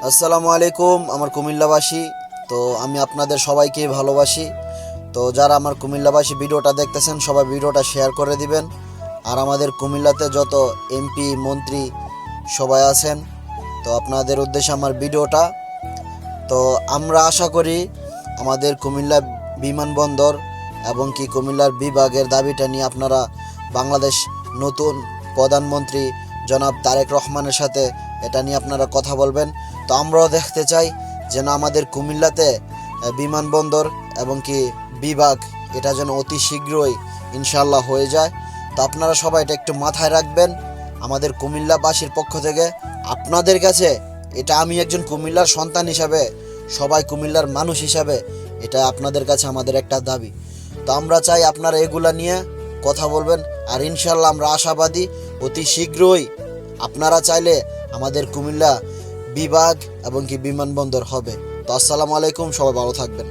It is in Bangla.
আসসালামু আলাইকুম আমার কুমিল্লাবাসী। তো আমি আপনাদের সবাইকে ভালোবাসি। তো যারা আমার কুমিল্লাবাসী ভিডিওটা দেখতেছেন সবাই ভিডিওটা শেয়ার করে দিবেন। আর আমাদের কুমিল্লাতে যত এমপি মন্ত্রী সবাই আছেন, তো আপনাদের উদ্দেশ্যে আমার ভিডিওটা। তো আমরা আশা করি আমাদের কুমিল্লা বিমানবন্দর এবং কি কুমিল্লার বিভাগের দাবিটা নিয়ে আপনারা বাংলাদেশ নতুন প্রধানমন্ত্রী জনাব তারেক রহমানের সাথে এটা নিয়ে আপনারা কথা বলবেন। তো আমরাও দেখতে চাই যেন আমাদের কুমিল্লাতে বিমানবন্দর এবং কি বিভাগ এটা যেন অতি শীঘ্রই ইনশাল্লাহ হয়ে যায়। তো আপনারা সবাই এটা একটু মাথায় রাখবেন। আমাদের কুমিল্লাবাসীর পক্ষ থেকে আপনাদের কাছে এটা, আমি একজন কুমিল্লার সন্তান হিসাবে, সবাই কুমিল্লার মানুষ হিসাবে, এটা আপনাদের কাছে আমাদের একটা দাবি। তো আমরা চাই আপনারা এগুলা নিয়ে কথা বলবেন। আর ইনশাল্লাহ আমরা আশাবাদী অতি শীঘ্রই আপনারা চাইলে আমাদের কুমিল্লা বিভাগ এবং কি বিমানবন্দর হবে। তো আসসালামু আলাইকুম, সবাই ভালো থাকবেন।